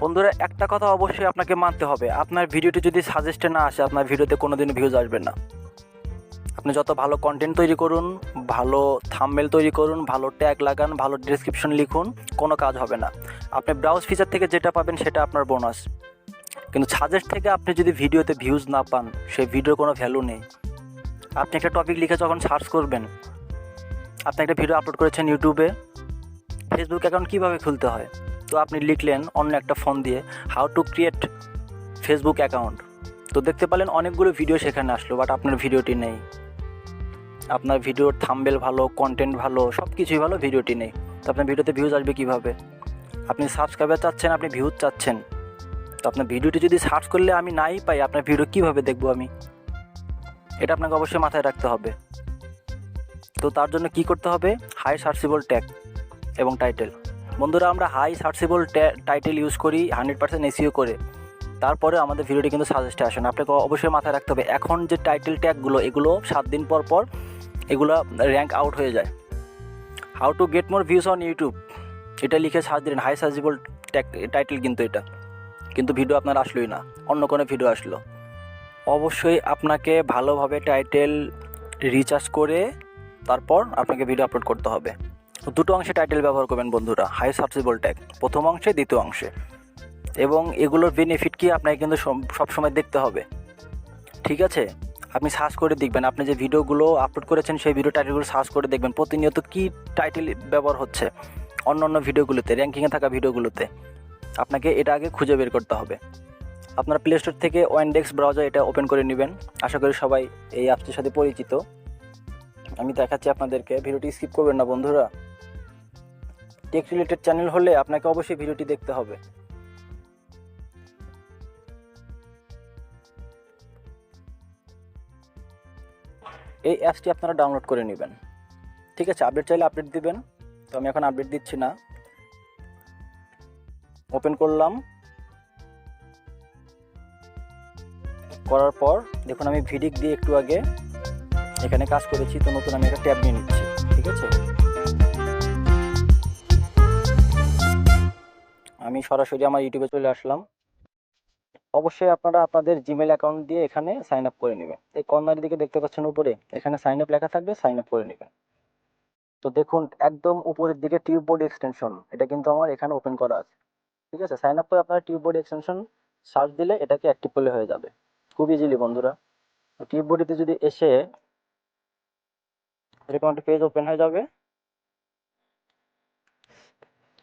বন্ধুরা, একটা কথা অবশ্যই আপনাকে মানতে হবে, আপনার ভিডিওটি যদি সাজেস্টে না আসে আপনার ভিডিওতে কোনোদিনও ভিউজ আসবে না। আপনি যত ভালো কন্টেন্ট তৈরি করুন, ভালো থাম্বনেল তৈরি করুন, ভালো ট্যাগ লাগান, ভালো ডেসক্রিপশন লিখুন, কোনো কাজ হবে না। আপনি ব্রাউজ ফিচার থেকে যেটা পাবেন সেটা আপনার বোনাস, কিন্তু সাজেস্ট থেকে আপনি যদি ভিডিওতে ভিউজ না পান সেই ভিডিওর কোনো ভ্যালু নেই। আপনি একটা টপিক লিখে যখন সার্চ করবেন, আপনি একটা ভিডিও আপলোড করেছেন ইউটিউবে, ফেসবুক অ্যাকাউন্ট কীভাবে খুলতে হয়, তো আপনি লিখলেন অন্য একটা ফোন দিয়ে how to create Facebook account, তো দেখতে পেলেন অনেকগুলো ভিডিও সেখানে আসলো, বাট আপনার ভিডিওটি নেই। আপনার ভিডিওর থাম্বনেল ভালো, কন্টেন্ট ভালো, সব কিছুই ভালো, ভিডিওটি নেই, তো আপনার ভিডিওতে ভিউজ আসবে কীভাবে? আপনি সাবস্ক্রাইবার চাচ্ছেন, আপনি ভিউজ চাচ্ছেন, তো আপনার ভিডিওটি যদি সার্চ করলে আমি নাই পাই, আপনার ভিডিও কীভাবে দেখবো আমি? এটা আপনাকে অবশ্যই মাথায় রাখতে হবে। তো তার জন্য কি করতে হবে? হাই সার্চেবল ট্যাগ এবং টাইটেল। বন্ধুরা, আমরা হাই সার্চেবল টাইটেল ইউজ করি 100% এসইও করে, তারপরে আমাদের ভিডিওটি কিন্তু সাজেস্টে আসে না। আপনাকে অবশ্যই মাথায় রাখতে হবে, এখন যে টাইটেল ট্যাগগুলো এগুলো 7 দিন পর পর এগুলো র্যাঙ্ক আউট হয়ে যায়। How to get more views on YouTube, এটা লিখে সার্চ দিলেন, হাই সার্চেবল টাইটেল কিন্তু এটা, কিন্তু ভিডিও আপনার আসলোই না, অন্য কোনো ভিডিও আসলো। অবশ্যই আপনাকে ভালোভাবে টাইটেল রিচার্জ করে তারপর আপনাকে ভিডিও আপলোড করতে হবে। তো দুটো অংশে টাইটেল ব্যবহার করবেন বন্ধুরা, হাই সার্চেবল ট্যাগ প্রথম অংশে, দ্বিতীয় অংশে, এবং এগুলোর বেনিফিট কি আপনাকে কিন্তু সবসময় দেখতে হবে। ঠিক আছে, আপনি সার্চ করে দেখবেন, আপনি যে ভিডিওগুলো আপলোড করেছেন সেই ভিডিও টাইটেলগুলো সার্চ করে দেখবেন প্রতিনিয়ত কী টাইটেল ব্যবহার হচ্ছে অন্য অন্য ভিডিওগুলোতে, র্যাঙ্কিংয়ে থাকা ভিডিওগুলোতে। আপনাকে এটা আগে খুঁজে বের করতে হবে। আপনার প্লে স্টোর থেকে ওয়েন্ডেক্স ব্রাউজার এটা ওপেন করে নেবেন। আশা করি সবাই এই অ্যাপটির সাথে পরিচিত। আমি দেখাচ্ছি আপনাদেরকে, ভিডিওটি স্কিপ করবেন না বন্ধুরা। টেক রিলেটেড চ্যানেল হলে আপনাকে অবশ্যই ভিডিওটি দেখতে হবে। এই অ্যাপসটি আপনারা ডাউনলোড করে নেবেন। ঠিক আছে, আপডেট চাইলে আপডেট দিবেন, তো আমি এখন আপডেট দিচ্ছি না। ওপেন করলাম, করার পর দেখুন আমি ভিডিক দিয়ে একটু আগে এখানে কাজ করেছি, তো নতুন আমি একটা ট্যাব নিয়ে নিচ্ছি। ঠিক আছে, আমি সরাসরি আমার ইউটিউবে চলে আসলাম। অবশ্যই আপনারা আপনাদের জিমেল অ্যাকাউন্ট দিয়ে এখানে সাইন আপ করে নেবেন। এই কর্নারের দিকে দেখতে পাচ্ছেন উপরে, এখানে সাইন আপ লেখা থাকবে, সাইন আপ করে নেবেন। তো দেখুন একদম উপরের দিকে টিউব বোর্ড এক্সটেনশন, এটা কিন্তু আমার এখানে ওপেন করা আছে। ঠিক আছে, সাইন আপ করে আপনারা টিউব বোর্ড এক্সটেনশন সার্চ দিলে এটাকে অ্যাক্টিভ করলে হয়ে যাবে, খুব ইজিলি বন্ধুরা। টিউব বোর্ডে যদি এসে এরকম একটা পেজ ওপেন হয়ে যাবে,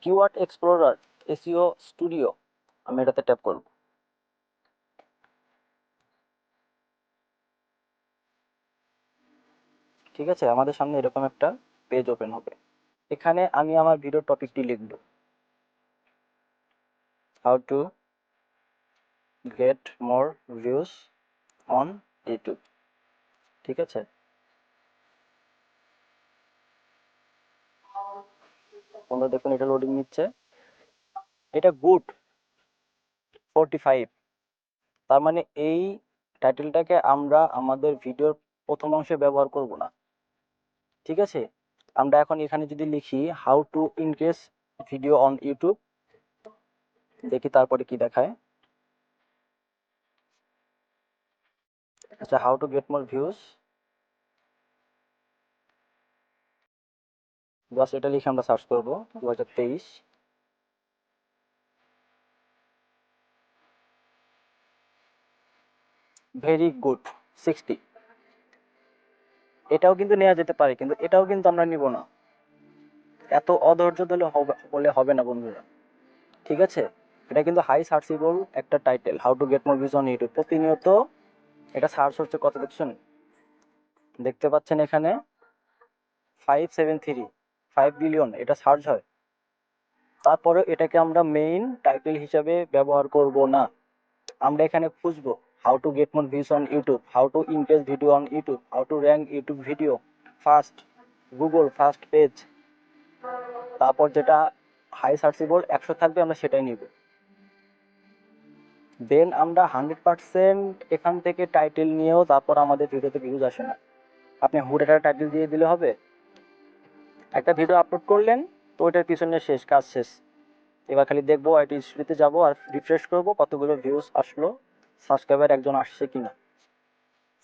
কিওয়ার্ড এক্সপ্লোরার এসইও স্টুডিও, আমি এটাতে ট্যাপ করব। ঠিক আছে, আমাদের সামনে এরকম একটা পেজ ওপেন হবে। এখানে আমি আমার ভিডিও টপিকটি লিখব, how to get more views on YouTube. ঠিক আছে, তোমরা দেখুন এটা লোডিং নিচ্ছে, এটা গুড 45, তার মানে এই টাইটেলটাকে আমরা আমাদের ভিডিওর প্রথম অংশে ব্যবহার করব না। ঠিক আছে, আমরা এখন এখানে যদি লিখি how to increase video on YouTube, দেখি তারপরে কি দেখায়। আচ্ছা, how to get more views, বাস এটা লিখে আমরা সার্চ করব 2023। ভেরি গুড 60, এটাও কিন্তু নেওয়া যেতে পারে, কিন্তু এটাও কিন্তু আমরা নিব না, এত অধৈর্য ধরলে বলে হবে না বন্ধুরা। ঠিক আছে, এটা কিন্তু হাই সার্চেবল একটা title, how to get more views on YouTube. প্রতিনিয়ত এটা সার্চ হচ্ছে, কত দেখছেন, দেখতে পাচ্ছেন এখানে 573, 5 বিলিয়ন এটা সার্চ হয়। তারপরে এটাকে আমরা মেইন টাইটেল হিসাবে ব্যবহার করব না, আমরা এখানে খুঁজবো how to get more views on YouTube, how to increase video on YouTube, how to rank YouTube video first, Google first page. তারপর যেটা হাই সার্চেবল 100 থাকবে আমরা সেটাই নিব। দেন আমরা 100% এখান থেকে টাইটেল নিয়েও তারপর আমাদের ভিডিওতে ভিউজ আসে না। আপনি হুট একটা টাইটেল দিয়ে দিলে হবে? একটা ভিডিও আপলোড করলেন তো ওইটার পিছনে শেষ, কাজ শেষ। এবার খালি দেখবো আইটি হিস্ট্রিতে যাবো আর রিফ্রেশ করবো কতগুলো ভিউজ আসলো, সাবস্ক্রাইবার একজন আসছে কিনা।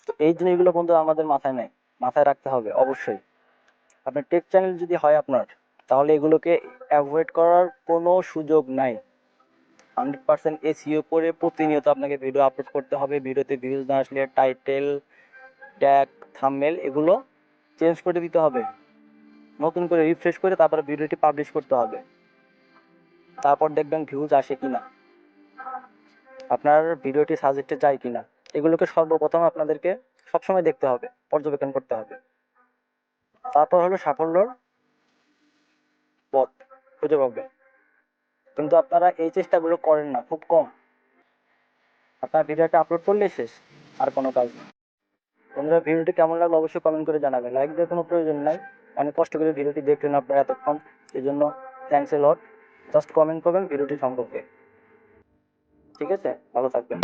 তো এই জিনিসগুলো কিন্তু আমাদের মাথায় নেই, মাথায় রাখতে হবে অবশ্যই। আপনার টেক চ্যানেল যদি হয় আপনার, তাহলে এগুলোকে অ্যাভয়েড করার কোনো সুযোগ নাই। 100% এসইও করে প্রতিনিয়ত আপনাকে ভিডিও আপলোড করতে হবে। ভিডিওতে ভিউজ না আসলে টাইটেল, ট্যাগ, থাম্বনেল এগুলো চেঞ্জ করে দিতে হবে, নতুন করে রিফ্রেশ করে তারপরে ভিডিওটি পাবলিশ করতে হবে। তারপর দেখবেন ভিউজ আসে কিনা, আপনার ভিডিওটি সাজেস্টে যায় কিনা। এগুলোকে সর্বপ্রথম আপনাদেরকে সবসময় দেখতে হবে, পর্যবেক্ষণ করতে হবে। তারপর হলো সাফল্যর পথ খুঁজে পাবেন। কিন্তু আপনারা এই চেষ্টাগুলো করেন না, খুব কম। আপনার ভিডিওটা আপলোড করলে শেষ, আর কোনো কাজ নেই। বন্ধুরা, ভিডিওটি কেমন লাগলো অবশ্যই কমেন্ট করে জানাবেন। লাইক দেওয়ার কোনো প্রয়োজন নাই, অনেক কষ্ট করে ভিডিওটি দেখলেন আপনারা এতক্ষণ, এই জন্য thanks a lot. Just comment করবেন ভিডিওটি সম্পর্কে। ঠিক আছে, ভালো থাকবেন।